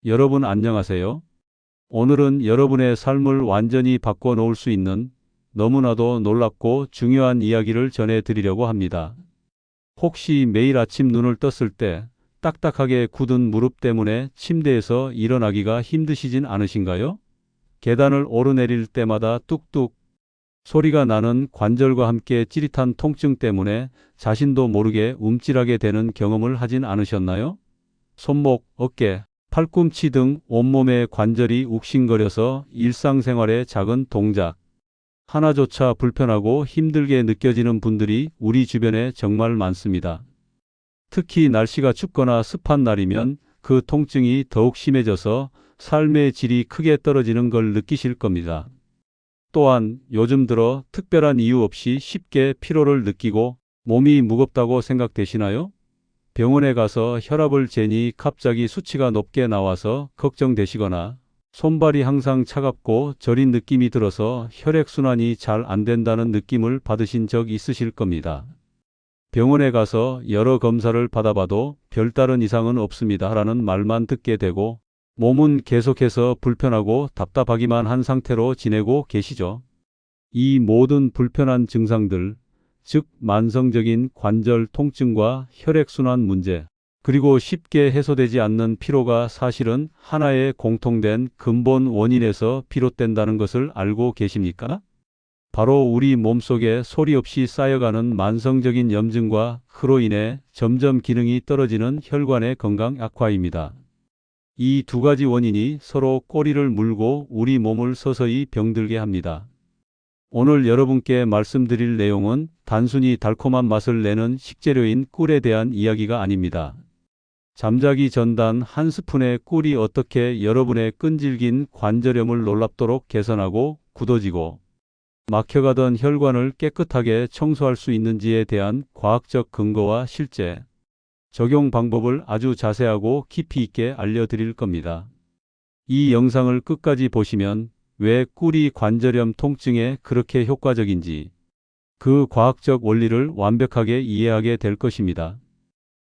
여러분 안녕하세요. 오늘은 여러분의 삶을 완전히 바꿔놓을 수 있는 너무나도 놀랍고 중요한 이야기를 전해드리려고 합니다. 혹시 매일 아침 눈을 떴을 때 딱딱하게 굳은 무릎 때문에 침대에서 일어나기가 힘드시진 않으신가요? 계단을 오르내릴 때마다 뚝뚝 소리가 나는 관절과 함께 찌릿한 통증 때문에 자신도 모르게 움찔하게 되는 경험을 하진 않으셨나요? 손목, 어깨, 팔꿈치 등 온몸의 관절이 욱신거려서 일상생활의 작은 동작 하나조차 불편하고 힘들게 느껴지는 분들이 우리 주변에 정말 많습니다. 특히 날씨가 춥거나 습한 날이면 그 통증이 더욱 심해져서 삶의 질이 크게 떨어지는 걸 느끼실 겁니다. 또한 요즘 들어 특별한 이유 없이 쉽게 피로를 느끼고 몸이 무겁다고 생각되시나요? 병원에 가서 혈압을 재니 갑자기 수치가 높게 나와서 걱정되시거나 손발이 항상 차갑고 저린 느낌이 들어서 혈액순환이 잘 안 된다는 느낌을 받으신 적 있으실 겁니다. 병원에 가서 여러 검사를 받아봐도 별다른 이상은 없습니다라는 말만 듣게 되고 몸은 계속해서 불편하고 답답하기만 한 상태로 지내고 계시죠. 이 모든 불편한 증상들, 즉 만성적인 관절 통증과 혈액순환 문제, 그리고 쉽게 해소되지 않는 피로가 사실은 하나의 공통된 근본 원인에서 비롯된다는 것을 알고 계십니까? 바로 우리 몸속에 소리 없이 쌓여가는 만성적인 염증과 그로 인해 점점 기능이 떨어지는 혈관의 건강 악화입니다. 이 두 가지 원인이 서로 꼬리를 물고 우리 몸을 서서히 병들게 합니다. 오늘 여러분께 말씀드릴 내용은 단순히 달콤한 맛을 내는 식재료인 꿀에 대한 이야기가 아닙니다. 잠자기 전단 한 스푼의 꿀이 어떻게 여러분의 끈질긴 관절염을 놀랍도록 개선하고 굳어지고 막혀가던 혈관을 깨끗하게 청소할 수 있는지에 대한 과학적 근거와 실제 적용 방법을 아주 자세하고 깊이 있게 알려드릴 겁니다. 이 영상을 끝까지 보시면 왜 꿀이 관절염 통증에 그렇게 효과적인지 그 과학적 원리를 완벽하게 이해하게 될 것입니다.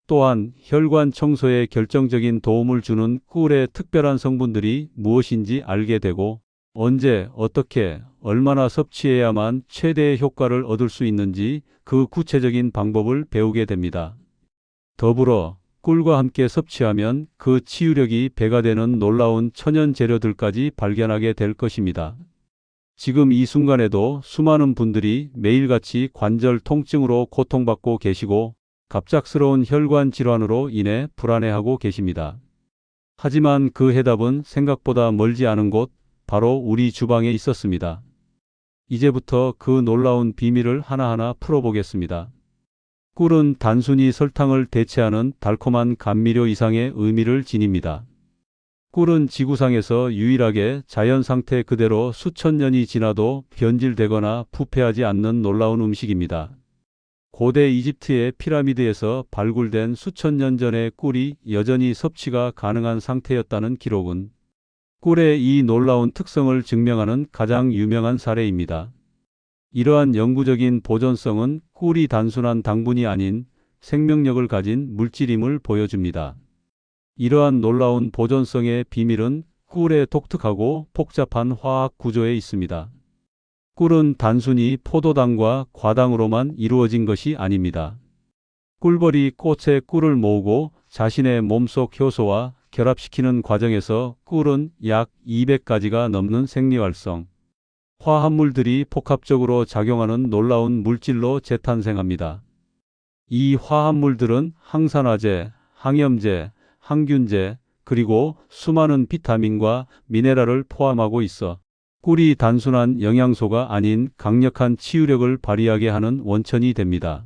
또한 혈관 청소에 결정적인 도움을 주는 꿀의 특별한 성분들이 무엇인지 알게 되고 언제, 어떻게, 얼마나 섭취해야만 최대의 효과를 얻을 수 있는지 그 구체적인 방법을 배우게 됩니다. 더불어 꿀과 함께 섭취하면 그 치유력이 배가 되는 놀라운 천연 재료들까지 발견하게 될 것입니다. 지금 이 순간에도 수많은 분들이 매일같이 관절 통증으로 고통받고 계시고 갑작스러운 혈관 질환으로 인해 불안해하고 계십니다. 하지만 그 해답은 생각보다 멀지 않은 곳, 바로 우리 주방에 있었습니다. 이제부터 그 놀라운 비밀을 하나하나 풀어보겠습니다. 꿀은 단순히 설탕을 대체하는 달콤한 감미료 이상의 의미를 지닙니다. 꿀은 지구상에서 유일하게 자연 상태 그대로 수천 년이 지나도 변질되거나 부패하지 않는 놀라운 음식입니다. 고대 이집트의 피라미드에서 발굴된 수천 년 전의 꿀이 여전히 섭취가 가능한 상태였다는 기록은 꿀의 이 놀라운 특성을 증명하는 가장 유명한 사례입니다. 이러한 영구적인 보존성은 꿀이 단순한 당분이 아닌 생명력을 가진 물질임을 보여줍니다. 이러한 놀라운 보존성의 비밀은 꿀의 독특하고 복잡한 화학 구조에 있습니다. 꿀은 단순히 포도당과 과당으로만 이루어진 것이 아닙니다. 꿀벌이 꽃에 꿀을 모으고 자신의 몸속 효소와 결합시키는 과정에서 꿀은 약 200가지가 넘는 생리활성 화합물들이 복합적으로 작용하는 놀라운 물질로 재탄생합니다. 이 화합물들은 항산화제, 항염제, 항균제, 그리고 수많은 비타민과 미네랄을 포함하고 있어 꿀이 단순한 영양소가 아닌 강력한 치유력을 발휘하게 하는 원천이 됩니다.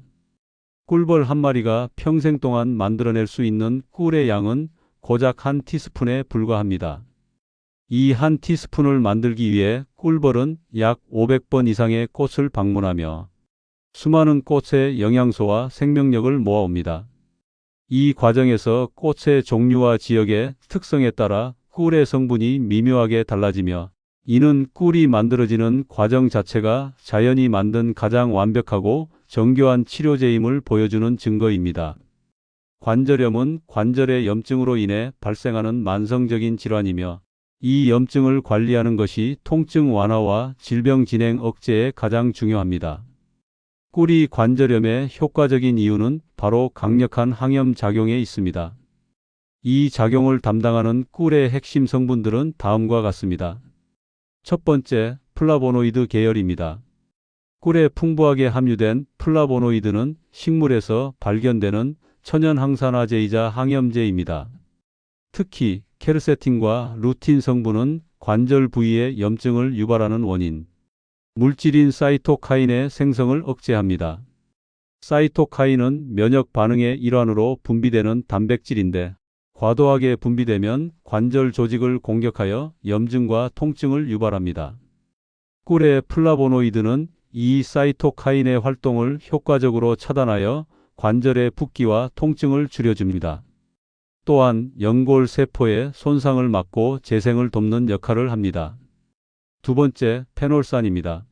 꿀벌 한 마리가 평생 동안 만들어낼 수 있는 꿀의 양은 고작 한 티스푼에 불과합니다. 이 한 티스푼을 만들기 위해 꿀벌은 약 500번 이상의 꽃을 방문하며 수많은 꽃의 영양소와 생명력을 모아옵니다. 이 과정에서 꽃의 종류와 지역의 특성에 따라 꿀의 성분이 미묘하게 달라지며 이는 꿀이 만들어지는 과정 자체가 자연이 만든 가장 완벽하고 정교한 치료제임을 보여주는 증거입니다. 관절염은 관절의 염증으로 인해 발생하는 만성적인 질환이며 이 염증을 관리하는 것이 통증 완화와 질병 진행 억제에 가장 중요합니다. 꿀이 관절염에 효과적인 이유는 바로 강력한 항염 작용에 있습니다. 이 작용을 담당하는 꿀의 핵심 성분들은 다음과 같습니다. 첫 번째, 플라보노이드 계열입니다. 꿀에 풍부하게 함유된 플라보노이드는 식물에서 발견되는 천연 항산화제이자 항염제입니다. 특히 케르세틴과 루틴 성분은 관절 부위의 염증을 유발하는 원인, 물질인 사이토카인의 생성을 억제합니다. 사이토카인은 면역 반응의 일환으로 분비되는 단백질인데 과도하게 분비되면 관절 조직을 공격하여 염증과 통증을 유발합니다. 꿀의 플라보노이드는 이 사이토카인의 활동을 효과적으로 차단하여 관절의 붓기와 통증을 줄여줍니다. 또한 연골 세포의 손상을 막고 재생을 돕는 역할을 합니다. 두 번째, 페놀산입니다.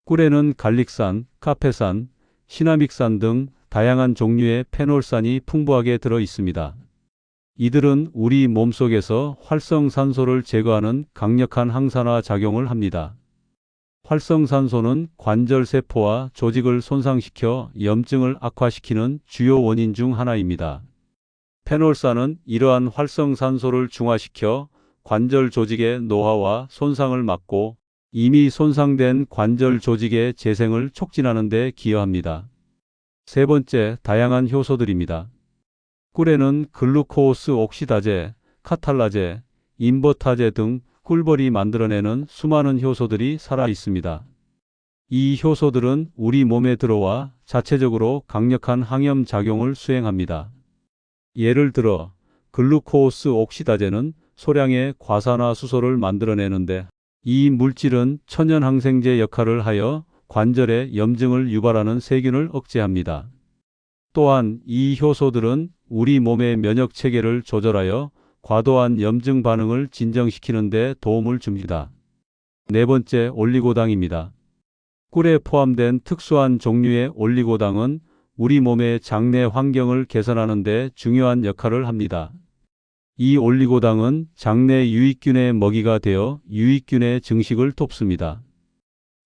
꿀에는 갈릭산, 카페산, 시나믹산 등 다양한 종류의 페놀산이 풍부하게 들어 있습니다. 이들은 우리 몸속에서 활성산소를 제거하는 강력한 항산화 작용을 합니다. 활성산소는 관절 세포와 조직을 손상시켜 염증을 악화시키는 주요 원인 중 하나입니다. 페놀산은 이러한 활성산소를 중화시켜 관절 조직의 노화와 손상을 막고 이미 손상된 관절 조직의 재생을 촉진하는 데 기여합니다. 세 번째, 다양한 효소들입니다. 꿀에는 글루코스 옥시다제, 카탈라제, 인버타제 등 꿀벌이 만들어내는 수많은 효소들이 살아 있습니다. 이 효소들은 우리 몸에 들어와 자체적으로 강력한 항염 작용을 수행합니다. 예를 들어 글루코스 옥시다제는 소량의 과산화수소를 만들어내는데 이 물질은 천연항생제 역할을 하여 관절의 염증을 유발하는 세균을 억제합니다. 또한 이 효소들은 우리 몸의 면역 체계를 조절하여 과도한 염증 반응을 진정시키는 데 도움을 줍니다. 네 번째, 올리고당입니다. 꿀에 포함된 특수한 종류의 올리고당은 우리 몸의 장내 환경을 개선하는 데 중요한 역할을 합니다. 이 올리고당은 장내 유익균의 먹이가 되어 유익균의 증식을 돕습니다.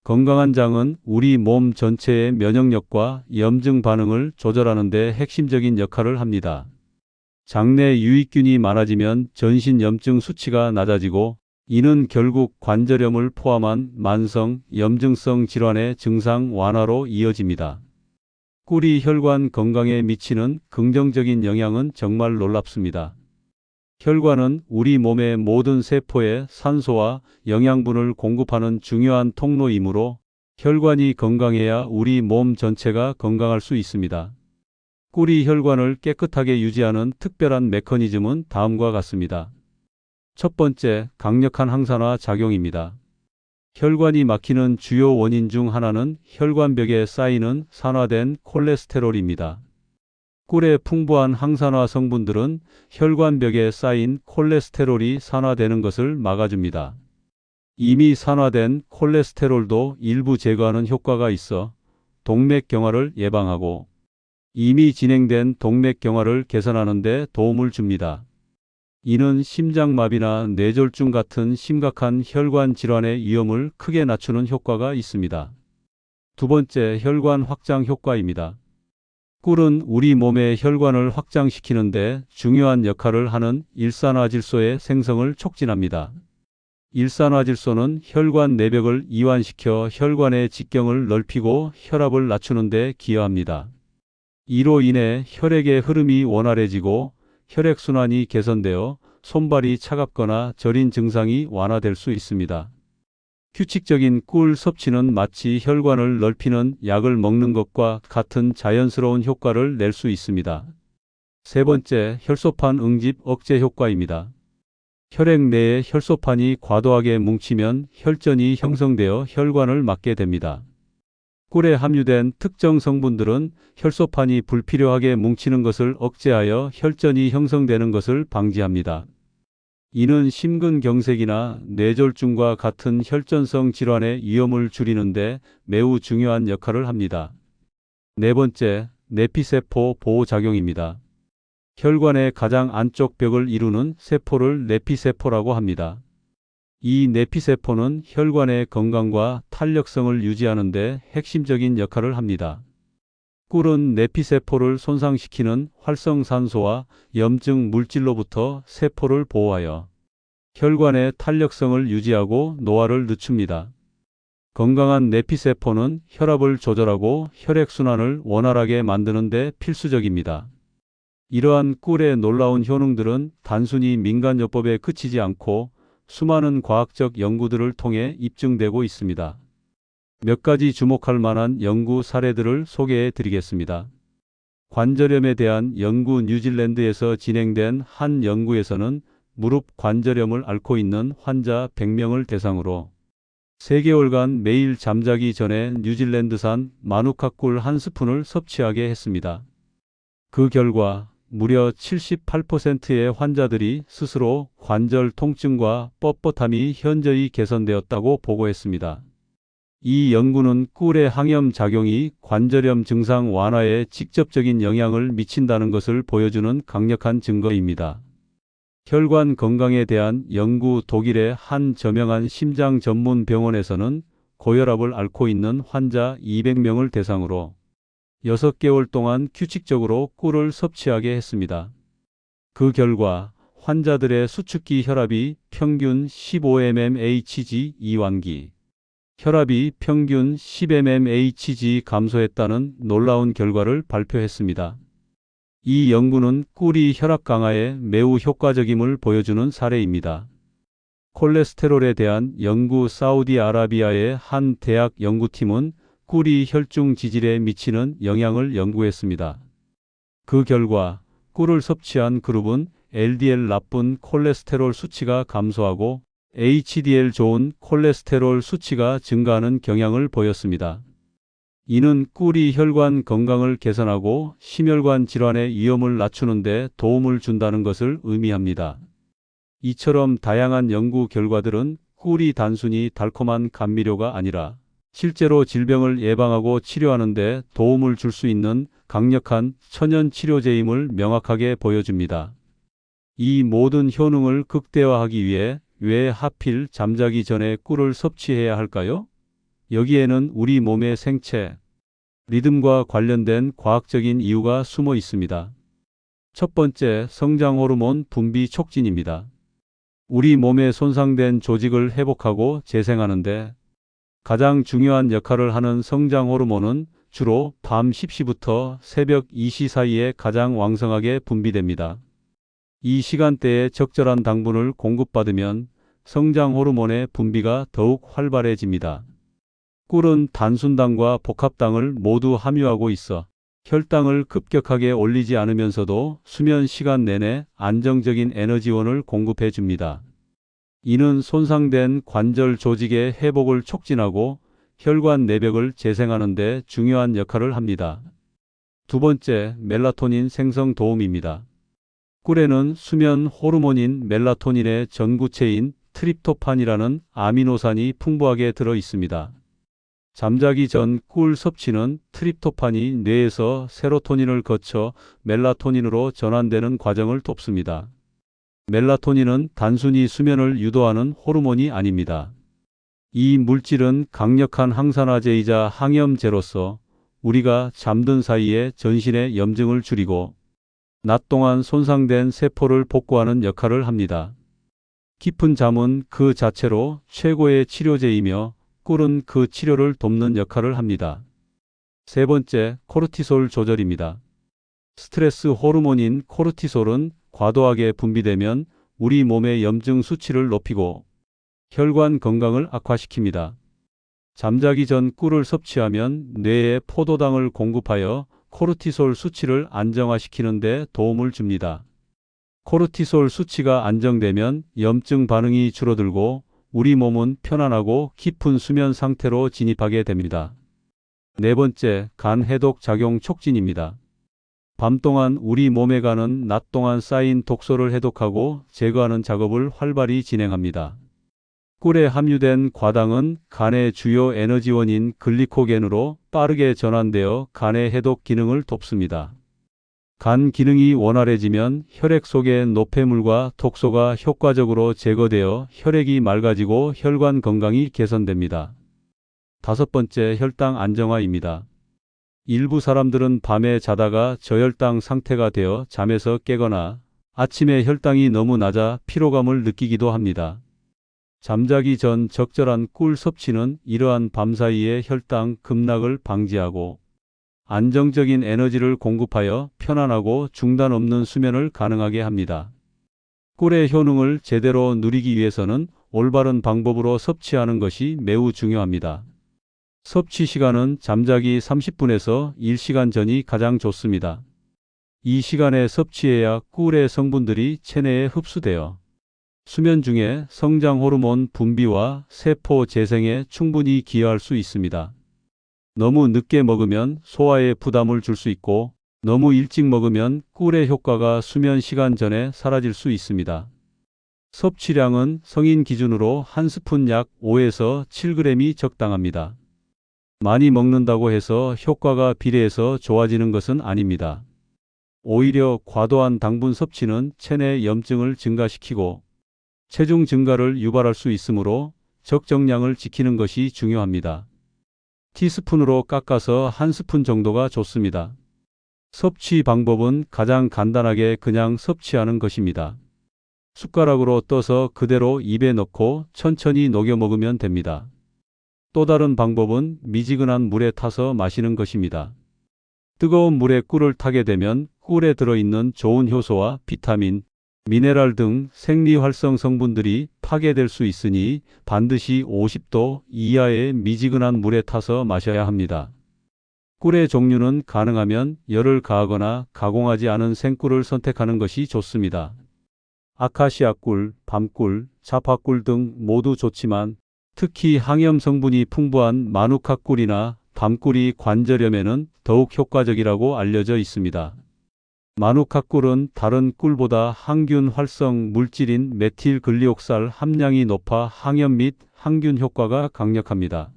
건강한 장은 우리 몸 전체의 면역력과 염증 반응을 조절하는 데 핵심적인 역할을 합니다. 장내 유익균이 많아지면 전신 염증 수치가 낮아지고 이는 결국 관절염을 포함한 만성 염증성 질환의 증상 완화로 이어집니다. 꿀이 혈관 건강에 미치는 긍정적인 영향은 정말 놀랍습니다. 혈관은 우리 몸의 모든 세포에 산소와 영양분을 공급하는 중요한 통로이므로 혈관이 건강해야 우리 몸 전체가 건강할 수 있습니다. 꿀이 혈관을 깨끗하게 유지하는 특별한 메커니즘은 다음과 같습니다. 첫 번째, 강력한 항산화 작용입니다. 혈관이 막히는 주요 원인 중 하나는 혈관벽에 쌓이는 산화된 콜레스테롤입니다. 꿀의 풍부한 항산화 성분들은 혈관벽에 쌓인 콜레스테롤이 산화되는 것을 막아줍니다. 이미 산화된 콜레스테롤도 일부 제거하는 효과가 있어 동맥경화를 예방하고 이미 진행된 동맥경화를 개선하는 데 도움을 줍니다. 이는 심장마비나 뇌졸중 같은 심각한 혈관 질환의 위험을 크게 낮추는 효과가 있습니다. 두 번째, 혈관 확장 효과입니다. 꿀은 우리 몸의 혈관을 확장시키는 데 중요한 역할을 하는 일산화질소의 생성을 촉진합니다. 일산화질소는 혈관 내벽을 이완시켜 혈관의 직경을 넓히고 혈압을 낮추는 데 기여합니다. 이로 인해 혈액의 흐름이 원활해지고 혈액순환이 개선되어 손발이 차갑거나 저린 증상이 완화될 수 있습니다. 규칙적인 꿀 섭취는 마치 혈관을 넓히는 약을 먹는 것과 같은 자연스러운 효과를 낼 수 있습니다. 세 번째, 혈소판 응집 억제 효과입니다. 혈액 내에 혈소판이 과도하게 뭉치면 혈전이 형성되어 혈관을 막게 됩니다. 꿀에 함유된 특정 성분들은 혈소판이 불필요하게 뭉치는 것을 억제하여 혈전이 형성되는 것을 방지합니다. 이는 심근경색이나 뇌졸중과 같은 혈전성 질환의 위험을 줄이는 데 매우 중요한 역할을 합니다. 네 번째, 내피세포 보호작용입니다. 혈관의 가장 안쪽 벽을 이루는 세포를 내피세포라고 합니다. 이 내피세포는 혈관의 건강과 탄력성을 유지하는 데 핵심적인 역할을 합니다. 꿀은 내피세포를 손상시키는 활성산소와 염증 물질로부터 세포를 보호하여 혈관의 탄력성을 유지하고 노화를 늦춥니다. 건강한 내피세포는 혈압을 조절하고 혈액순환을 원활하게 만드는 데 필수적입니다. 이러한 꿀의 놀라운 효능들은 단순히 민간요법에 그치지 않고 수많은 과학적 연구들을 통해 입증되고 있습니다. 몇 가지 주목할 만한 연구 사례들을 소개해 드리겠습니다. 관절염에 대한 연구. 뉴질랜드에서 진행된 한 연구에서는 무릎 관절염을 앓고 있는 환자 100명을 대상으로 3개월간 매일 잠자기 전에 뉴질랜드산 마누카 꿀 1스푼을 섭취하게 했습니다. 그 결과 무려 78%의 환자들이 스스로 관절 통증과 뻣뻣함이 현저히 개선되었다고 보고했습니다. 이 연구는 꿀의 항염 작용이 관절염 증상 완화에 직접적인 영향을 미친다는 것을 보여주는 강력한 증거입니다. 혈관 건강에 대한 연구. 독일의 한 저명한 심장 전문 병원에서는 고혈압을 앓고 있는 환자 200명을 대상으로 6개월 동안 규칙적으로 꿀을 섭취하게 했습니다. 그 결과 환자들의 수축기 혈압이 평균 15mmHg 이완기 혈압이 평균 10mmHg 감소했다는 놀라운 결과를 발표했습니다. 이 연구는 꿀이 혈압 강화에 매우 효과적임을 보여주는 사례입니다. 콜레스테롤에 대한 연구. 사우디아라비아의 한 대학 연구팀은 꿀이 혈중 지질에 미치는 영향을 연구했습니다. 그 결과 꿀을 섭취한 그룹은 LDL 나쁜 콜레스테롤 수치가 감소하고 HDL 좋은 콜레스테롤 수치가 증가하는 경향을 보였습니다. 이는 꿀이 혈관 건강을 개선하고 심혈관 질환의 위험을 낮추는 데 도움을 준다는 것을 의미합니다. 이처럼 다양한 연구 결과들은 꿀이 단순히 달콤한 감미료가 아니라 실제로 질병을 예방하고 치료하는 데 도움을 줄 수 있는 강력한 천연 치료제임을 명확하게 보여줍니다. 이 모든 효능을 극대화하기 위해 왜 하필 잠자기 전에 꿀을 섭취해야 할까요? 여기에는 우리 몸의 생체, 리듬과 관련된 과학적인 이유가 숨어 있습니다. 첫 번째, 성장 호르몬 분비 촉진입니다. 우리 몸의 손상된 조직을 회복하고 재생하는데 가장 중요한 역할을 하는 성장 호르몬은 주로 밤 10시부터 새벽 2시 사이에 가장 왕성하게 분비됩니다. 이 시간대에 적절한 당분을 공급받으면 성장 호르몬의 분비가 더욱 활발해집니다. 꿀은 단순당과 복합당을 모두 함유하고 있어 혈당을 급격하게 올리지 않으면서도 수면 시간 내내 안정적인 에너지원을 공급해 줍니다. 이는 손상된 관절 조직의 회복을 촉진하고 혈관 내벽을 재생하는 데 중요한 역할을 합니다. 두 번째, 멜라토닌 생성 도움입니다. 꿀에는 수면 호르몬인 멜라토닌의 전구체인 트립토판이라는 아미노산이 풍부하게 들어 있습니다. 잠자기 전 꿀 섭취는 트립토판이 뇌에서 세로토닌을 거쳐 멜라토닌으로 전환되는 과정을 돕습니다. 멜라토닌은 단순히 수면을 유도하는 호르몬이 아닙니다. 이 물질은 강력한 항산화제이자 항염제로서 우리가 잠든 사이에 전신의 염증을 줄이고 낮 동안 손상된 세포를 복구하는 역할을 합니다. 깊은 잠은 그 자체로 최고의 치료제이며 꿀은 그 치료를 돕는 역할을 합니다. 세 번째, 코르티솔 조절입니다. 스트레스 호르몬인 코르티솔은 과도하게 분비되면 우리 몸의 염증 수치를 높이고 혈관 건강을 악화시킵니다. 잠자기 전 꿀을 섭취하면 뇌에 포도당을 공급하여 코르티솔 수치를 안정화시키는 데 도움을 줍니다. 코르티솔 수치가 안정되면 염증 반응이 줄어들고 우리 몸은 편안하고 깊은 수면 상태로 진입하게 됩니다. 네 번째, 간 해독 작용 촉진입니다. 밤 동안 우리 몸의 간은 낮 동안 쌓인 독소를 해독하고 제거하는 작업을 활발히 진행합니다. 꿀에 함유된 과당은 간의 주요 에너지원인 글리코겐으로 빠르게 전환되어 간의 해독 기능을 돕습니다. 간 기능이 원활해지면 혈액 속의 노폐물과 독소가 효과적으로 제거되어 혈액이 맑아지고 혈관 건강이 개선됩니다. 다섯 번째, 혈당 안정화입니다. 일부 사람들은 밤에 자다가 저혈당 상태가 되어 잠에서 깨거나 아침에 혈당이 너무 낮아 피로감을 느끼기도 합니다. 잠자기 전 적절한 꿀 섭취는 이러한 밤사이의 혈당 급락을 방지하고 안정적인 에너지를 공급하여 편안하고 중단 없는 수면을 가능하게 합니다. 꿀의 효능을 제대로 누리기 위해서는 올바른 방법으로 섭취하는 것이 매우 중요합니다. 섭취 시간은 잠자기 30분에서 1시간 전이 가장 좋습니다. 이 시간에 섭취해야 꿀의 성분들이 체내에 흡수되어 수면 중에 성장 호르몬 분비와 세포 재생에 충분히 기여할 수 있습니다. 너무 늦게 먹으면 소화에 부담을 줄 수 있고 너무 일찍 먹으면 꿀의 효과가 수면 시간 전에 사라질 수 있습니다. 섭취량은 성인 기준으로 한 스푼 약 5에서 7g이 적당합니다. 많이 먹는다고 해서 효과가 비례해서 좋아지는 것은 아닙니다. 오히려 과도한 당분 섭취는 체내 염증을 증가시키고 체중 증가를 유발할 수 있으므로 적정량을 지키는 것이 중요합니다. 티스푼으로 깎아서 한 스푼 정도가 좋습니다. 섭취 방법은 가장 간단하게 그냥 섭취하는 것입니다. 숟가락으로 떠서 그대로 입에 넣고 천천히 녹여 먹으면 됩니다. 또 다른 방법은 미지근한 물에 타서 마시는 것입니다. 뜨거운 물에 꿀을 타게 되면 꿀에 들어있는 좋은 효소와 비타민, 미네랄 등 생리활성 성분들이 파괴될 수 있으니 반드시 50도 이하의 미지근한 물에 타서 마셔야 합니다. 꿀의 종류는 가능하면 열을 가하거나 가공하지 않은 생꿀을 선택하는 것이 좋습니다. 아카시아 꿀, 밤꿀, 자파꿀 등 모두 좋지만 특히 항염 성분이 풍부한 마누카 꿀이나 밤꿀이 관절염에는 더욱 효과적이라고 알려져 있습니다. 마누카 꿀은 다른 꿀보다 항균 활성 물질인 메틸글리옥살 함량이 높아 항염 및 항균 효과가 강력합니다.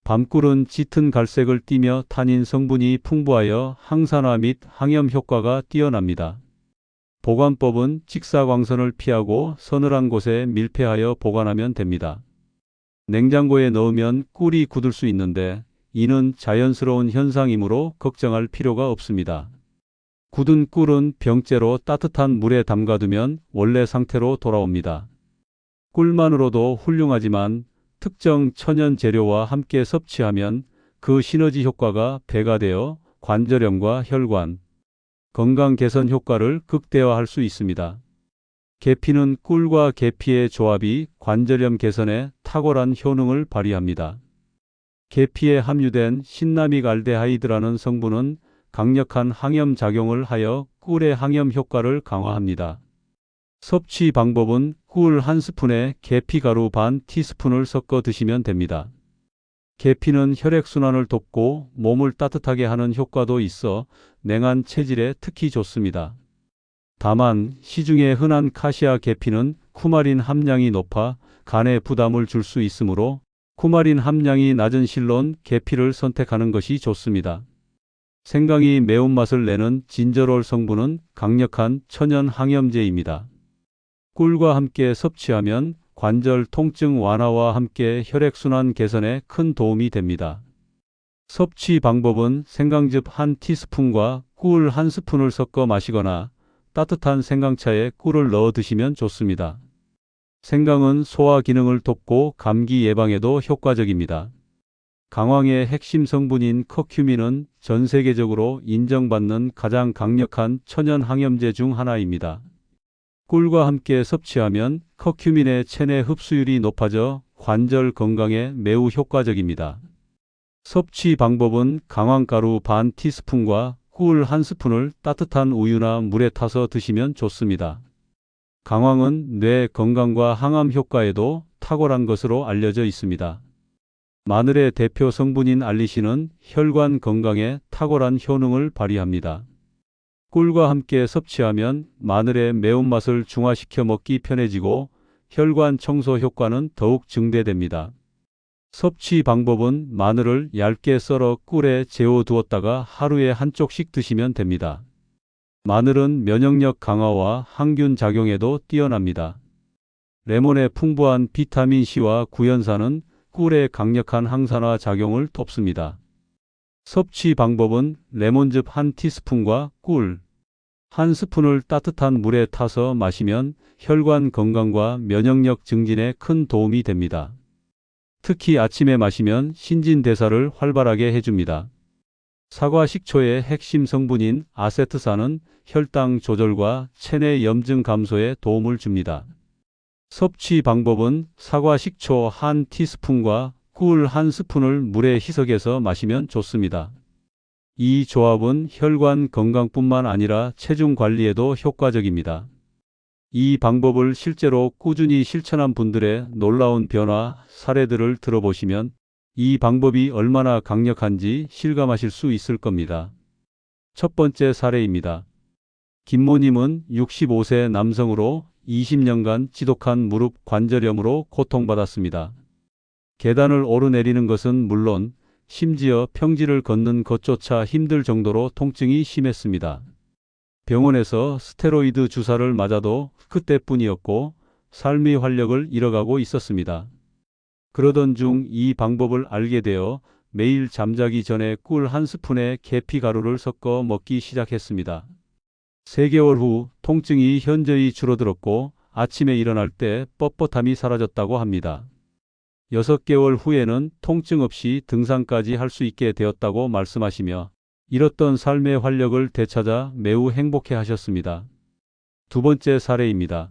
밤꿀은 짙은 갈색을 띠며 타닌 성분이 풍부하여 항산화 및 항염 효과가 뛰어납니다. 보관법은 직사광선을 피하고 서늘한 곳에 밀폐하여 보관하면 됩니다. 냉장고에 넣으면 꿀이 굳을 수 있는데 이는 자연스러운 현상이므로 걱정할 필요가 없습니다. 굳은 꿀은 병째로 따뜻한 물에 담가두면 원래 상태로 돌아옵니다. 꿀만으로도 훌륭하지만 특정 천연 재료와 함께 섭취하면 그 시너지 효과가 배가 되어 관절염과 혈관, 건강 개선 효과를 극대화할 수 있습니다. 계피는 꿀과 계피의 조합이 관절염 개선에 탁월한 효능을 발휘합니다. 계피에 함유된 신나믹 알데하이드라는 성분은 강력한 항염 작용을 하여 꿀의 항염 효과를 강화합니다. 섭취 방법은 꿀 한 스푼에 계피가루 반 티스푼을 섞어 드시면 됩니다. 계피는 혈액순환을 돕고 몸을 따뜻하게 하는 효과도 있어 냉한 체질에 특히 좋습니다. 다만 시중에 흔한 카시아 계피는 쿠마린 함량이 높아 간에 부담을 줄 수 있으므로 쿠마린 함량이 낮은 실론 계피를 선택하는 것이 좋습니다. 생강이 매운맛을 내는 진저롤 성분은 강력한 천연 항염제입니다. 꿀과 함께 섭취하면 관절 통증 완화와 함께 혈액순환 개선에 큰 도움이 됩니다. 섭취 방법은 생강즙 한 티스푼과 꿀 한 스푼을 섞어 마시거나 따뜻한 생강차에 꿀을 넣어 드시면 좋습니다. 생강은 소화 기능을 돕고 감기 예방에도 효과적입니다. 강황의 핵심 성분인 커큐민은 전 세계적으로 인정받는 가장 강력한 천연 항염제 중 하나입니다. 꿀과 함께 섭취하면 커큐민의 체내 흡수율이 높아져 관절 건강에 매우 효과적입니다. 섭취 방법은 강황가루 반 티스푼과 꿀 한 스푼을 따뜻한 우유나 물에 타서 드시면 좋습니다. 강황은 뇌 건강과 항암 효과에도 탁월한 것으로 알려져 있습니다. 마늘의 대표 성분인 알리신은 혈관 건강에 탁월한 효능을 발휘합니다. 꿀과 함께 섭취하면 마늘의 매운맛을 중화시켜 먹기 편해지고 혈관 청소 효과는 더욱 증대됩니다. 섭취 방법은 마늘을 얇게 썰어 꿀에 재워 두었다가 하루에 한 쪽씩 드시면 됩니다. 마늘은 면역력 강화와 항균 작용에도 뛰어납니다. 레몬의 풍부한 비타민C와 구연산은 꿀의 강력한 항산화 작용을 돕습니다. 섭취 방법은 레몬즙 1티스푼과 꿀 1스푼을 따뜻한 물에 타서 마시면 혈관 건강과 면역력 증진에 큰 도움이 됩니다. 특히 아침에 마시면 신진대사를 활발하게 해줍니다. 사과 식초의 핵심 성분인 아세트산은 혈당 조절과 체내 염증 감소에 도움을 줍니다. 섭취 방법은 사과 식초 1티스푼과 꿀 1스푼을 물에 희석해서 마시면 좋습니다. 이 조합은 혈관 건강뿐만 아니라 체중 관리에도 효과적입니다. 이 방법을 실제로 꾸준히 실천한 분들의 놀라운 변화 사례들을 들어보시면 이 방법이 얼마나 강력한지 실감하실 수 있을 겁니다. 첫 번째 사례입니다. 김모님은 65세 남성으로 20년간 지독한 무릎 관절염으로 고통받았습니다. 계단을 오르내리는 것은 물론 심지어 평지를 걷는 것조차 힘들 정도로 통증이 심했습니다. 병원에서 스테로이드 주사를 맞아도 그때뿐이었고 삶의 활력을 잃어가고 있었습니다. 그러던 중 이 방법을 알게 되어 매일 잠자기 전에 꿀 1스푼에 계피가루를 섞어 먹기 시작했습니다. 3개월 후 통증이 현저히 줄어들었고 아침에 일어날 때 뻣뻣함이 사라졌다고 합니다. 6개월 후에는 통증 없이 등산까지 할 수 있게 되었다고 말씀하시며 잃었던 삶의 활력을 되찾아 매우 행복해 하셨습니다. 두 번째 사례입니다.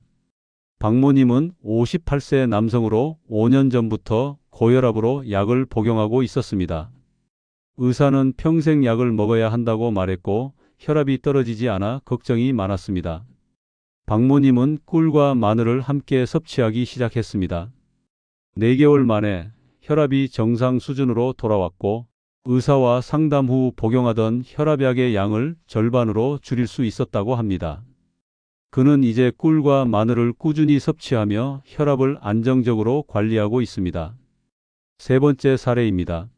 박모님은 58세 남성으로 5년 전부터 고혈압으로 약을 복용하고 있었습니다. 의사는 평생 약을 먹어야 한다고 말했고 혈압이 떨어지지 않아 걱정이 많았습니다. 박모님은 꿀과 마늘을 함께 섭취하기 시작했습니다. 4개월 만에 혈압이 정상 수준으로 돌아왔고 의사와 상담 후 복용하던 혈압약의 양을 절반으로 줄일 수 있었다고 합니다. 그는 이제 꿀과 마늘을 꾸준히 섭취하며 혈압을 안정적으로 관리하고 있습니다. 세 번째 사례입니다.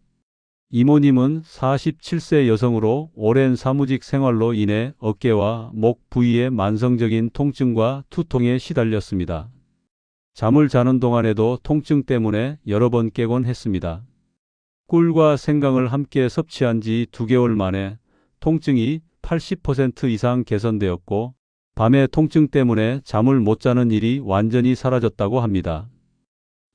이모님은 47세 여성으로 오랜 사무직 생활로 인해 어깨와 목 부위의 만성적인 통증과 두통에 시달렸습니다. 잠을 자는 동안에도 통증 때문에 여러 번 깨곤 했습니다. 꿀과 생강을 함께 섭취한 지 2개월 만에 통증이 80% 이상 개선되었고 밤에 통증 때문에 잠을 못 자는 일이 완전히 사라졌다고 합니다.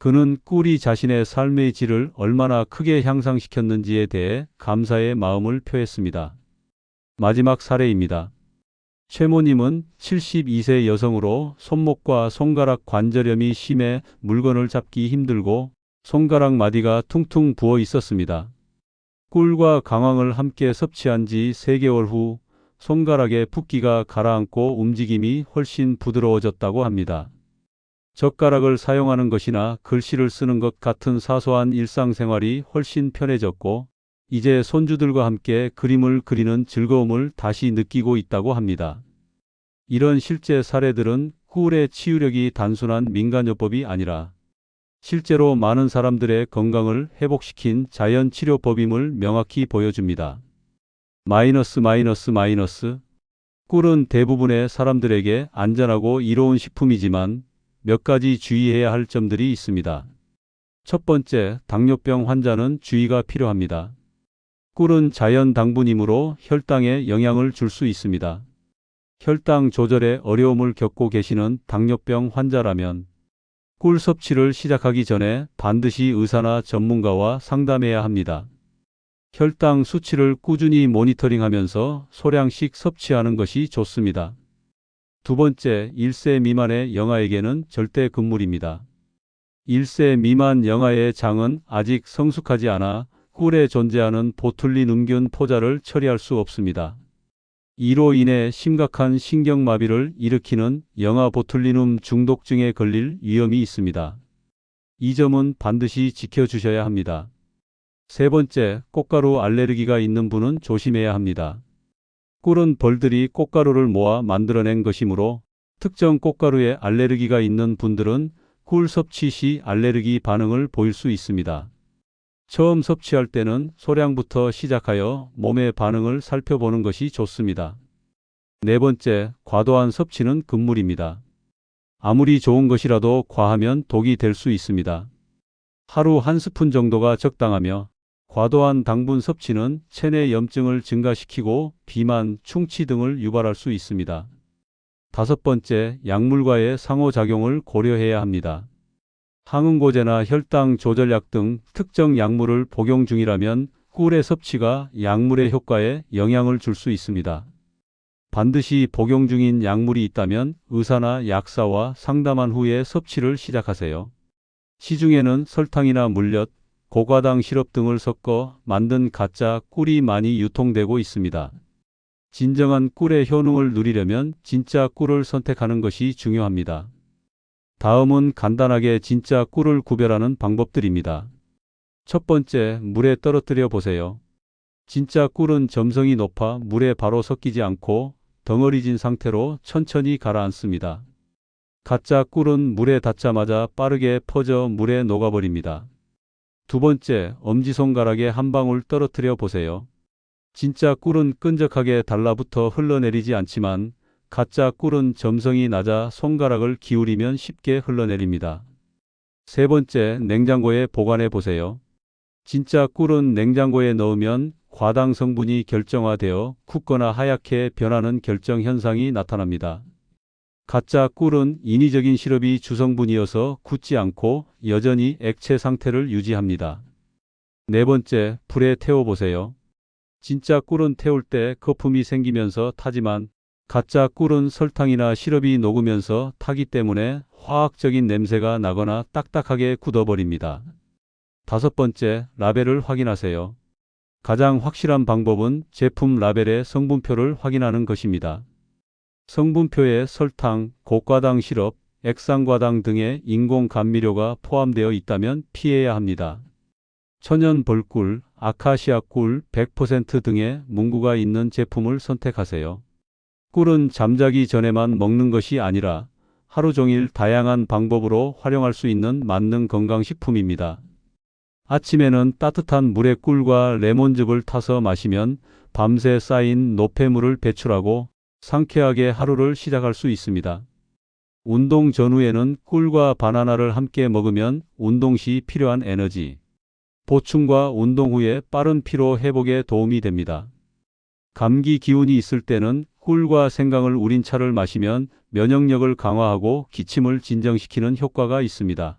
그는 꿀이 자신의 삶의 질을 얼마나 크게 향상시켰는지에 대해 감사의 마음을 표했습니다. 마지막 사례입니다. 최모님은 72세 여성으로 손목과 손가락 관절염이 심해 물건을 잡기 힘들고 손가락 마디가 퉁퉁 부어 있었습니다. 꿀과 강황을 함께 섭취한 지 3개월 후 손가락의 붓기가 가라앉고 움직임이 훨씬 부드러워졌다고 합니다. 젓가락을 사용하는 것이나 글씨를 쓰는 것 같은 사소한 일상생활이 훨씬 편해졌고 이제 손주들과 함께 그림을 그리는 즐거움을 다시 느끼고 있다고 합니다. 이런 실제 사례들은 꿀의 치유력이 단순한 민간요법이 아니라 실제로 많은 사람들의 건강을 회복시킨 자연치료법임을 명확히 보여줍니다. 꿀은 대부분의 사람들에게 안전하고 이로운 식품이지만 몇 가지 주의해야 할 점들이 있습니다. 첫 번째, 당뇨병 환자는 주의가 필요합니다. 꿀은 자연 당분이므로 혈당에 영향을 줄 수 있습니다. 혈당 조절에 어려움을 겪고 계시는 당뇨병 환자라면 꿀 섭취를 시작하기 전에 반드시 의사나 전문가와 상담해야 합니다. 혈당 수치를 꾸준히 모니터링하면서 소량씩 섭취하는 것이 좋습니다. 두 번째, 1세 미만의 영아에게는 절대 금물입니다. 1세 미만 영아의 장은 아직 성숙하지 않아 꿀에 존재하는 보툴리눔균 포자를 처리할 수 없습니다. 이로 인해 심각한 신경마비를 일으키는 영아 보툴리눔 중독증에 걸릴 위험이 있습니다. 이 점은 반드시 지켜주셔야 합니다. 세 번째, 꽃가루 알레르기가 있는 분은 조심해야 합니다. 꿀은 벌들이 꽃가루를 모아 만들어낸 것이므로 특정 꽃가루에 알레르기가 있는 분들은 꿀 섭취 시 알레르기 반응을 보일 수 있습니다. 처음 섭취할 때는 소량부터 시작하여 몸의 반응을 살펴보는 것이 좋습니다. 네 번째, 과도한 섭취는 금물입니다. 아무리 좋은 것이라도 과하면 독이 될 수 있습니다. 하루 한 스푼 정도가 적당하며 과도한 당분 섭취는 체내 염증을 증가시키고 비만, 충치 등을 유발할 수 있습니다. 다섯 번째, 약물과의 상호작용을 고려해야 합니다. 항응고제나 혈당 조절약 등 특정 약물을 복용 중이라면 꿀의 섭취가 약물의 효과에 영향을 줄 수 있습니다. 반드시 복용 중인 약물이 있다면 의사나 약사와 상담한 후에 섭취를 시작하세요. 시중에는 설탕이나 물엿, 고과당 시럽 등을 섞어 만든 가짜 꿀이 많이 유통되고 있습니다. 진정한 꿀의 효능을 누리려면 진짜 꿀을 선택하는 것이 중요합니다. 다음은 간단하게 진짜 꿀을 구별하는 방법들입니다. 첫 번째, 물에 떨어뜨려 보세요. 진짜 꿀은 점성이 높아 물에 바로 섞이지 않고 덩어리진 상태로 천천히 가라앉습니다. 가짜 꿀은 물에 닿자마자 빠르게 퍼져 물에 녹아버립니다. 두 번째, 엄지손가락에 한 방울 떨어뜨려 보세요. 진짜 꿀은 끈적하게 달라붙어 흘러내리지 않지만 가짜 꿀은 점성이 낮아 손가락을 기울이면 쉽게 흘러내립니다. 세 번째, 냉장고에 보관해 보세요. 진짜 꿀은 냉장고에 넣으면 과당 성분이 결정화되어 굳거나 하얗게 변하는 결정 현상이 나타납니다. 가짜 꿀은 인위적인 시럽이 주성분이어서 굳지 않고 여전히 액체 상태를 유지합니다. 네 번째, 불에 태워보세요. 진짜 꿀은 태울 때 거품이 생기면서 타지만 가짜 꿀은 설탕이나 시럽이 녹으면서 타기 때문에 화학적인 냄새가 나거나 딱딱하게 굳어버립니다. 다섯 번째, 라벨을 확인하세요. 가장 확실한 방법은 제품 라벨의 성분표를 확인하는 것입니다. 성분표에 설탕, 고과당 시럽, 액상과당 등의 인공 감미료가 포함되어 있다면 피해야 합니다. 천연 벌꿀, 아카시아 꿀 100% 등의 문구가 있는 제품을 선택하세요. 꿀은 잠자기 전에만 먹는 것이 아니라 하루 종일 다양한 방법으로 활용할 수 있는 만능 건강식품입니다. 아침에는 따뜻한 물에 꿀과 레몬즙을 타서 마시면 밤새 쌓인 노폐물을 배출하고 상쾌하게 하루를 시작할 수 있습니다. 운동 전후에는 꿀과 바나나를 함께 먹으면 운동 시 필요한 에너지 보충과 운동 후에 빠른 피로 회복에 도움이 됩니다. 감기 기운이 있을 때는 꿀과 생강을 우린 차를 마시면 면역력을 강화하고 기침을 진정시키는 효과가 있습니다.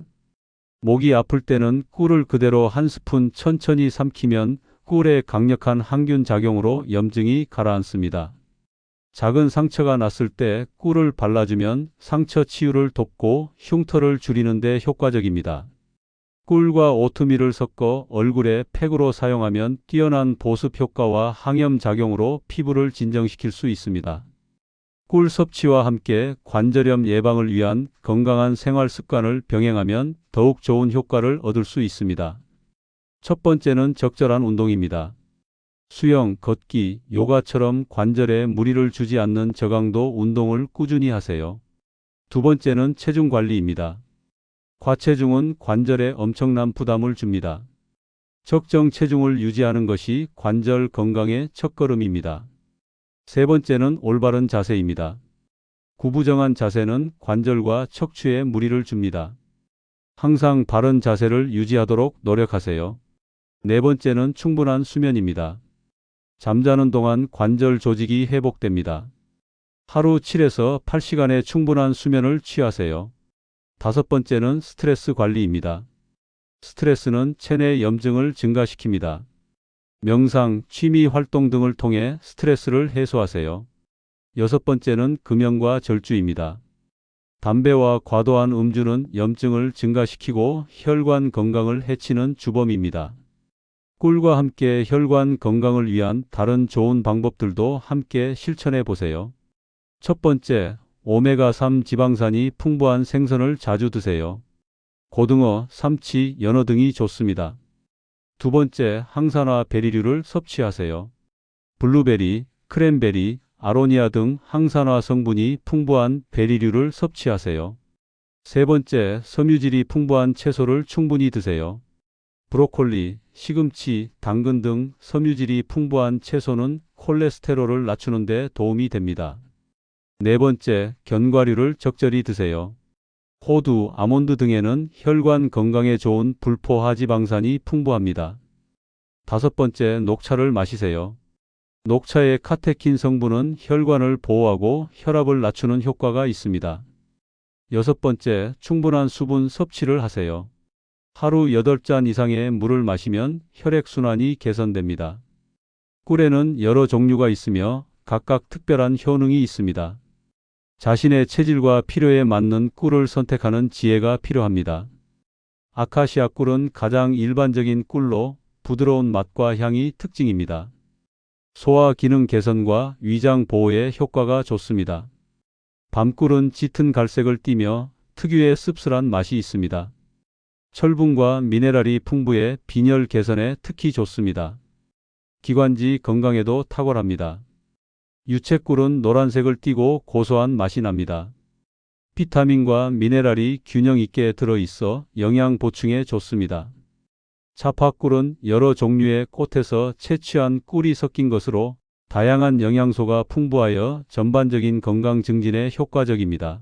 목이 아플 때는 꿀을 그대로 한 스푼 천천히 삼키면 꿀의 강력한 항균 작용으로 염증이 가라앉습니다. 작은 상처가 났을 때 꿀을 발라주면 상처 치유를 돕고 흉터를 줄이는 데 효과적입니다. 꿀과 오트밀을 섞어 얼굴에 팩으로 사용하면 뛰어난 보습 효과와 항염 작용으로 피부를 진정시킬 수 있습니다. 꿀 섭취와 함께 관절염 예방을 위한 건강한 생활 습관을 병행하면 더욱 좋은 효과를 얻을 수 있습니다. 첫 번째는 적절한 운동입니다. 수영, 걷기, 요가처럼 관절에 무리를 주지 않는 저강도 운동을 꾸준히 하세요. 두 번째는 체중 관리입니다. 과체중은 관절에 엄청난 부담을 줍니다. 적정 체중을 유지하는 것이 관절 건강의 첫걸음입니다. 세 번째는 올바른 자세입니다. 구부정한 자세는 관절과 척추에 무리를 줍니다. 항상 바른 자세를 유지하도록 노력하세요. 네 번째는 충분한 수면입니다. 잠자는 동안 관절 조직이 회복됩니다. 하루 7에서 8시간의 충분한 수면을 취하세요. 다섯 번째는 스트레스 관리입니다. 스트레스는 체내 염증을 증가시킵니다. 명상, 취미 활동 등을 통해 스트레스를 해소하세요. 여섯 번째는 금연과 절주입니다. 담배와 과도한 음주는 염증을 증가시키고 혈관 건강을 해치는 주범입니다. 꿀과 함께 혈관 건강을 위한 다른 좋은 방법들도 함께 실천해 보세요. 첫 번째, 오메가3 지방산이 풍부한 생선을 자주 드세요. 고등어, 삼치, 연어 등이 좋습니다. 두 번째, 항산화 베리류를 섭취하세요. 블루베리, 크랜베리, 아로니아 등 항산화 성분이 풍부한 베리류를 섭취하세요. 세 번째, 섬유질이 풍부한 채소를 충분히 드세요. 브로콜리, 시금치, 당근 등 섬유질이 풍부한 채소는 콜레스테롤을 낮추는 데 도움이 됩니다. 네 번째, 견과류를 적절히 드세요. 호두, 아몬드 등에는 혈관 건강에 좋은 불포 하지방산이 풍부합니다. 다섯 번째, 녹차를 마시세요. 녹차의 카테킨 성분은 혈관을 보호하고 혈압을 낮추는 효과가 있습니다. 여섯 번째, 충분한 수분 섭취를 하세요. 하루 8잔 이상의 물을 마시면 혈액순환이 개선됩니다. 꿀에는 여러 종류가 있으며 각각 특별한 효능이 있습니다. 자신의 체질과 필요에 맞는 꿀을 선택하는 지혜가 필요합니다. 아카시아 꿀은 가장 일반적인 꿀로 부드러운 맛과 향이 특징입니다. 소화 기능 개선과 위장 보호에 효과가 좋습니다. 밤꿀은 짙은 갈색을 띠며 특유의 씁쓸한 맛이 있습니다. 철분과 미네랄이 풍부해 빈혈 개선에 특히 좋습니다. 기관지 건강에도 탁월합니다. 유채꿀은 노란색을 띠고 고소한 맛이 납니다. 비타민과 미네랄이 균형 있게 들어있어 영양 보충에 좋습니다. 차파꿀은 여러 종류의 꽃에서 채취한 꿀이 섞인 것으로 다양한 영양소가 풍부하여 전반적인 건강 증진에 효과적입니다.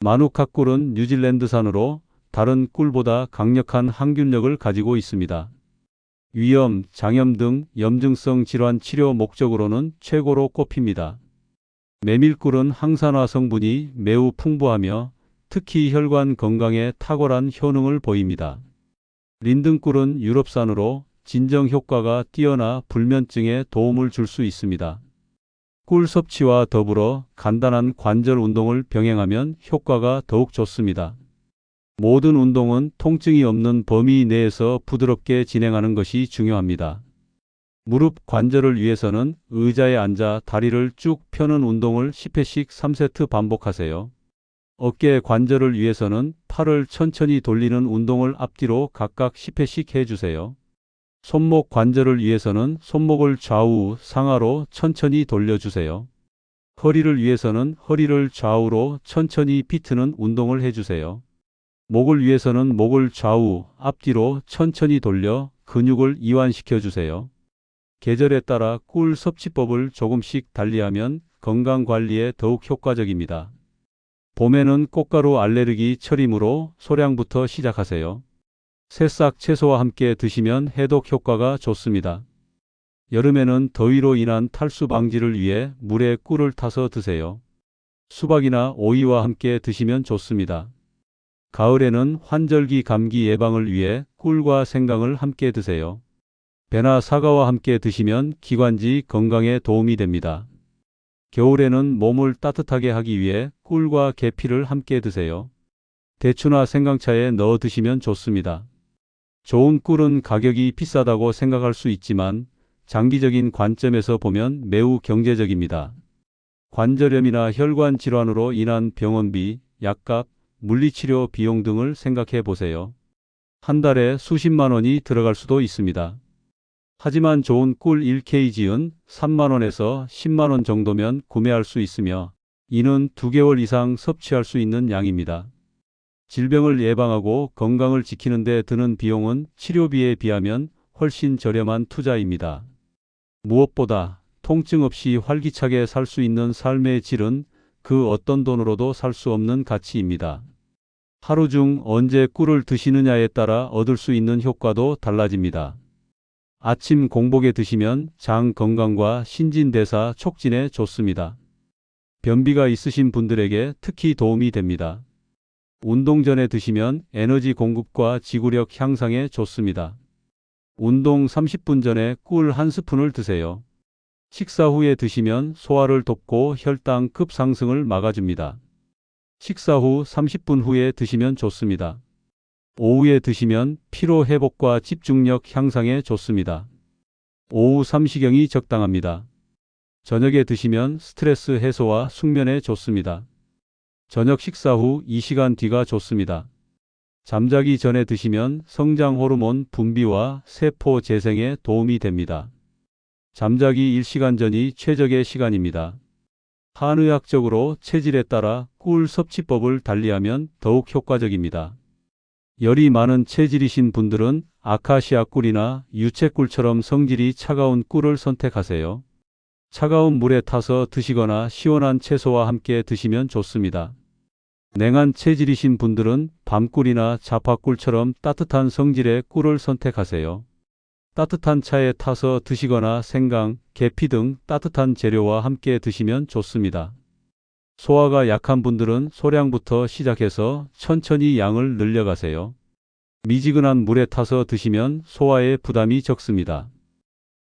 마누카꿀은 뉴질랜드산으로 다른 꿀보다 강력한 항균력을 가지고 있습니다. 위염, 장염 등 염증성 질환 치료 목적으로는 최고로 꼽힙니다. 메밀꿀은 항산화 성분이 매우 풍부하며 특히 혈관 건강에 탁월한 효능을 보입니다. 린든꿀은 유럽산으로 진정 효과가 뛰어나 불면증에 도움을 줄 수 있습니다. 꿀 섭취와 더불어 간단한 관절 운동을 병행하면 효과가 더욱 좋습니다. 모든 운동은 통증이 없는 범위 내에서 부드럽게 진행하는 것이 중요합니다. 무릎 관절을 위해서는 의자에 앉아 다리를 쭉 펴는 운동을 10회씩 3세트 반복하세요. 어깨 관절을 위해서는 팔을 천천히 돌리는 운동을 앞뒤로 각각 10회씩 해주세요. 손목 관절을 위해서는 손목을 좌우 상하로 천천히 돌려주세요. 허리를 위해서는 허리를 좌우로 천천히 비트는 운동을 해주세요. 목을 위해서는 목을 좌우, 앞뒤로 천천히 돌려 근육을 이완시켜 주세요. 계절에 따라 꿀 섭취법을 조금씩 달리하면 건강관리에 더욱 효과적입니다. 봄에는 꽃가루 알레르기 처리므로 소량부터 시작하세요. 새싹 채소와 함께 드시면 해독 효과가 좋습니다. 여름에는 더위로 인한 탈수 방지를 위해 물에 꿀을 타서 드세요. 수박이나 오이와 함께 드시면 좋습니다. 가을에는 환절기 감기 예방을 위해 꿀과 생강을 함께 드세요. 배나 사과와 함께 드시면 기관지 건강에 도움이 됩니다. 겨울에는 몸을 따뜻하게 하기 위해 꿀과 계피를 함께 드세요. 대추나 생강차에 넣어 드시면 좋습니다. 좋은 꿀은 가격이 비싸다고 생각할 수 있지만 장기적인 관점에서 보면 매우 경제적입니다. 관절염이나 혈관 질환으로 인한 병원비, 약값, 물리치료 비용 등을 생각해 보세요. 한 달에 수십만 원이 들어갈 수도 있습니다. 하지만 좋은 꿀 1kg은 3만 원에서 10만 원 정도면 구매할 수 있으며 이는 2개월 이상 섭취할 수 있는 양입니다. 질병을 예방하고 건강을 지키는 데 드는 비용은 치료비에 비하면 훨씬 저렴한 투자입니다. 무엇보다 통증 없이 활기차게 살 수 있는 삶의 질은 그 어떤 돈으로도 살 수 없는 가치입니다. 하루 중 언제 꿀을 드시느냐에 따라 얻을 수 있는 효과도 달라집니다. 아침 공복에 드시면 장 건강과 신진대사 촉진에 좋습니다. 변비가 있으신 분들에게 특히 도움이 됩니다. 운동 전에 드시면 에너지 공급과 지구력 향상에 좋습니다. 운동 30분 전에 꿀 1스푼을 드세요. 식사 후에 드시면 소화를 돕고 혈당 급상승을 막아줍니다. 식사 후 30분 후에 드시면 좋습니다. 오후에 드시면 피로 회복과 집중력 향상에 좋습니다. 오후 3시경이 적당합니다. 저녁에 드시면 스트레스 해소와 숙면에 좋습니다. 저녁 식사 후 2시간 뒤가 좋습니다. 잠자기 전에 드시면 성장 호르몬 분비와 세포 재생에 도움이 됩니다. 잠자기 1시간 전이 최적의 시간입니다. 한의학적으로 체질에 따라 꿀 섭취법을 달리하면 더욱 효과적입니다. 열이 많은 체질이신 분들은 아카시아 꿀이나 유채꿀처럼 성질이 차가운 꿀을 선택하세요. 차가운 물에 타서 드시거나 시원한 채소와 함께 드시면 좋습니다. 냉한 체질이신 분들은 밤꿀이나 자파꿀처럼 따뜻한 성질의 꿀을 선택하세요. 따뜻한 차에 타서 드시거나 생강, 계피 등 따뜻한 재료와 함께 드시면 좋습니다. 소화가 약한 분들은 소량부터 시작해서 천천히 양을 늘려가세요. 미지근한 물에 타서 드시면 소화에 부담이 적습니다.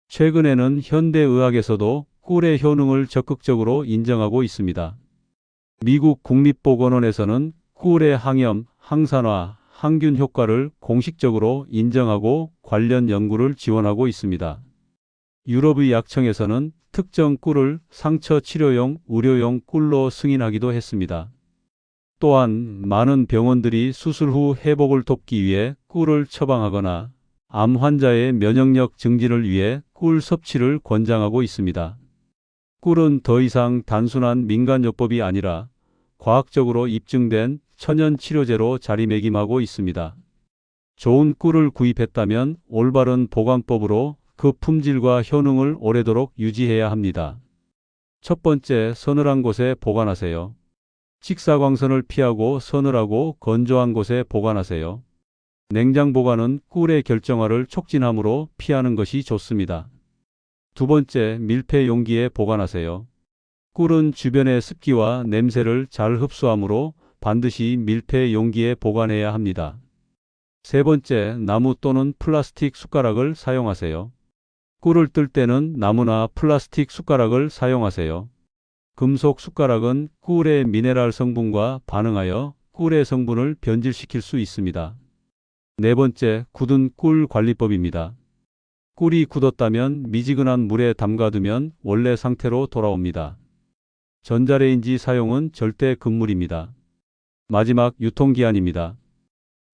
최근에는 현대의학에서도 꿀의 효능을 적극적으로 인정하고 있습니다. 미국 국립보건원에서는 꿀의 항염, 항산화, 항균 효과를 공식적으로 인정하고 관련 연구를 지원하고 있습니다. 유럽의 약청에서는 특정 꿀을 상처 치료용, 의료용 꿀로 승인하기도 했습니다. 또한 많은 병원들이 수술 후 회복을 돕기 위해 꿀을 처방하거나 암 환자의 면역력 증진을 위해 꿀 섭취를 권장하고 있습니다. 꿀은 더 이상 단순한 민간요법이 아니라 과학적으로 입증된 천연 치료제로 자리매김하고 있습니다. 좋은 꿀을 구입했다면 올바른 보관법으로 그 품질과 효능을 오래도록 유지해야 합니다. 첫 번째, 서늘한 곳에 보관하세요. 직사광선을 피하고 서늘하고 건조한 곳에 보관하세요. 냉장 보관은 꿀의 결정화를 촉진하므로 피하는 것이 좋습니다. 두 번째, 밀폐 용기에 보관하세요. 꿀은 주변의 습기와 냄새를 잘 흡수하므로 반드시 밀폐 용기에 보관해야 합니다. 세 번째, 나무 또는 플라스틱 숟가락을 사용하세요. 꿀을 뜰 때는 나무나 플라스틱 숟가락을 사용하세요. 금속 숟가락은 꿀의 미네랄 성분과 반응하여 꿀의 성분을 변질시킬 수 있습니다. 네 번째, 굳은 꿀 관리법입니다. 꿀이 굳었다면 미지근한 물에 담가두면 원래 상태로 돌아옵니다. 전자레인지 사용은 절대 금물입니다. 마지막, 유통기한입니다.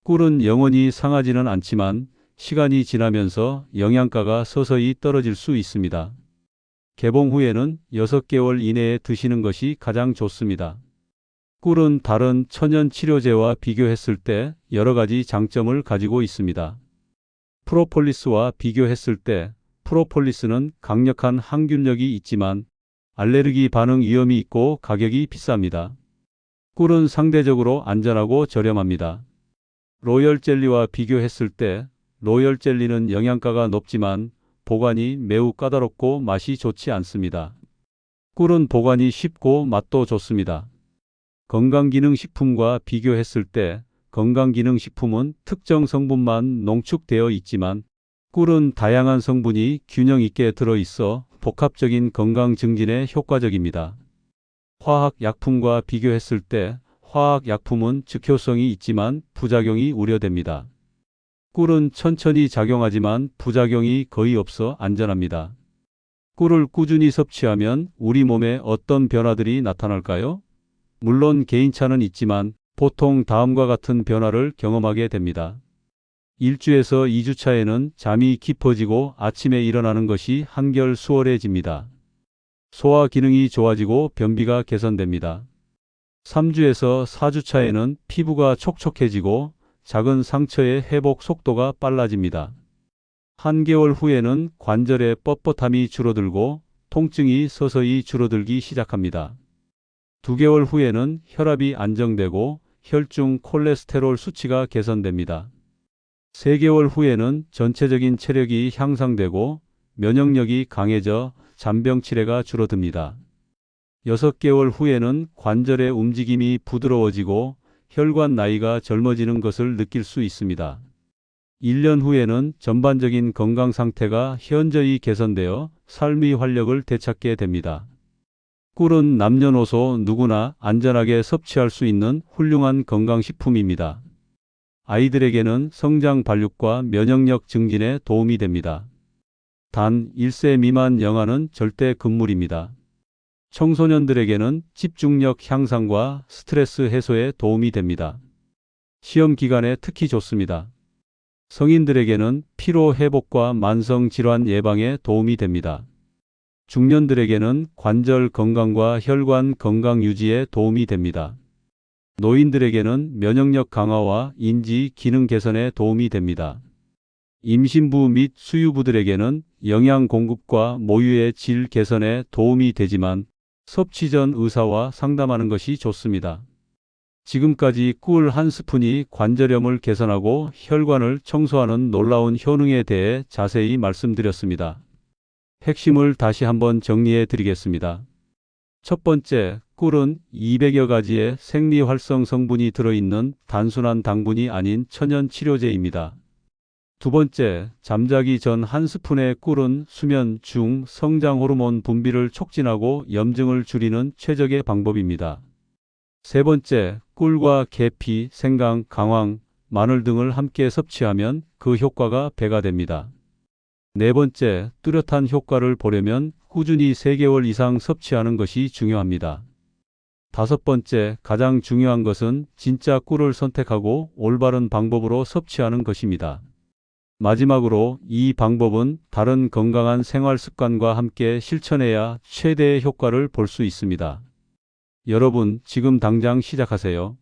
꿀은 영원히 상하지는 않지만 시간이 지나면서 영양가가 서서히 떨어질 수 있습니다. 개봉 후에는 6개월 이내에 드시는 것이 가장 좋습니다. 꿀은 다른 천연 치료제와 비교했을 때 여러 가지 장점을 가지고 있습니다. 프로폴리스와 비교했을 때 프로폴리스는 강력한 항균력이 있지만 알레르기 반응 위험이 있고 가격이 비쌉니다. 꿀은 상대적으로 안전하고 저렴합니다. 로열 젤리와 비교했을 때 로열 젤리는 영양가가 높지만 보관이 매우 까다롭고 맛이 좋지 않습니다. 꿀은 보관이 쉽고 맛도 좋습니다. 건강기능식품과 비교했을 때 건강기능식품은 특정 성분만 농축되어 있지만 꿀은 다양한 성분이 균형 있게 들어있어 복합적인 건강 증진에 효과적입니다. 화학약품과 비교했을 때 화학약품은 즉효성이 있지만 부작용이 우려됩니다. 꿀은 천천히 작용하지만 부작용이 거의 없어 안전합니다. 꿀을 꾸준히 섭취하면 우리 몸에 어떤 변화들이 나타날까요? 물론 개인차는 있지만 보통 다음과 같은 변화를 경험하게 됩니다. 1주에서 2주 차에는 잠이 깊어지고 아침에 일어나는 것이 한결 수월해집니다. 소화 기능이 좋아지고 변비가 개선됩니다. 3주에서 4주 차에는 피부가 촉촉해지고 작은 상처의 회복 속도가 빨라집니다. 한개월 후에는 관절의 뻣뻣함이 줄어들고 통증이 서서히 줄어들기 시작합니다. 2개월 후에는 혈압이 안정되고 혈중 콜레스테롤 수치가 개선됩니다. 3개월 후에는 전체적인 체력이 향상되고 면역력이 강해져 잔병 치레가 줄어듭니다. 6개월 후에는 관절의 움직임이 부드러워지고 혈관 나이가 젊어지는 것을 느낄 수 있습니다. 1년 후에는 전반적인 건강 상태가 현저히 개선되어 삶의 활력을 되찾게 됩니다. 꿀은 남녀노소 누구나 안전하게 섭취할 수 있는 훌륭한 건강식품입니다. 아이들에게는 성장 발육과 면역력 증진에 도움이 됩니다. 단 1세 미만 영아는 절대 금물입니다. 청소년들에게는 집중력 향상과 스트레스 해소에 도움이 됩니다. 시험 기간에 특히 좋습니다. 성인들에게는 피로 회복과 만성 질환 예방에 도움이 됩니다. 중년들에게는 관절 건강과 혈관 건강 유지에 도움이 됩니다. 노인들에게는 면역력 강화와 인지 기능 개선에 도움이 됩니다. 임신부 및 수유부들에게는 영양 공급과 모유의 질 개선에 도움이 되지만 섭취 전 의사와 상담하는 것이 좋습니다. 지금까지 꿀 한 스푼이 관절염을 개선하고 혈관을 청소하는 놀라운 효능에 대해 자세히 말씀드렸습니다. 핵심을 다시 한번 정리해 드리겠습니다. 첫 번째, 꿀은 200여 가지의 생리활성 성분이 들어있는 단순한 당분이 아닌 천연 치료제입니다. 두 번째, 잠자기 전 한 스푼의 꿀은 수면 중 성장 호르몬 분비를 촉진하고 염증을 줄이는 최적의 방법입니다. 세 번째, 꿀과 계피, 생강, 강황, 마늘 등을 함께 섭취하면 그 효과가 배가 됩니다. 네 번째, 뚜렷한 효과를 보려면 꾸준히 3개월 이상 섭취하는 것이 중요합니다. 다섯 번째, 가장 중요한 것은 진짜 꿀을 선택하고 올바른 방법으로 섭취하는 것입니다. 마지막으로 이 방법은 다른 건강한 생활 습관과 함께 실천해야 최대의 효과를 볼 수 있습니다. 여러분, 지금 당장 시작하세요.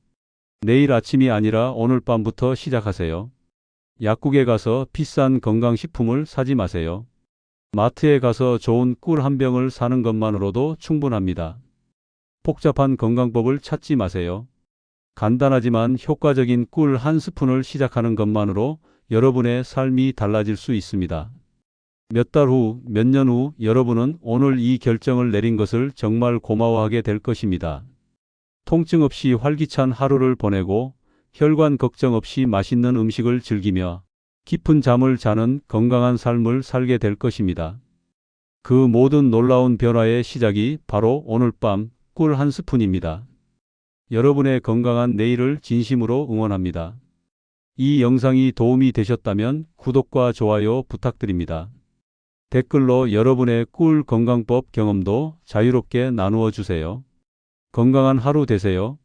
내일 아침이 아니라 오늘 밤부터 시작하세요. 약국에 가서 비싼 건강식품을 사지 마세요. 마트에 가서 좋은 꿀 한 병을 사는 것만으로도 충분합니다. 복잡한 건강법을 찾지 마세요. 간단하지만 효과적인 꿀 한 스푼을 시작하는 것만으로 여러분의 삶이 달라질 수 있습니다. 몇 달 후, 몇 년 후 여러분은 오늘 이 결정을 내린 것을 정말 고마워하게 될 것입니다. 통증 없이 활기찬 하루를 보내고 혈관 걱정 없이 맛있는 음식을 즐기며 깊은 잠을 자는 건강한 삶을 살게 될 것입니다. 그 모든 놀라운 변화의 시작이 바로 오늘 밤 꿀 한 스푼입니다. 여러분의 건강한 내일을 진심으로 응원합니다. 이 영상이 도움이 되셨다면 구독과 좋아요 부탁드립니다. 댓글로 여러분의 꿀 건강법 경험도 자유롭게 나누어 주세요. 건강한 하루 되세요.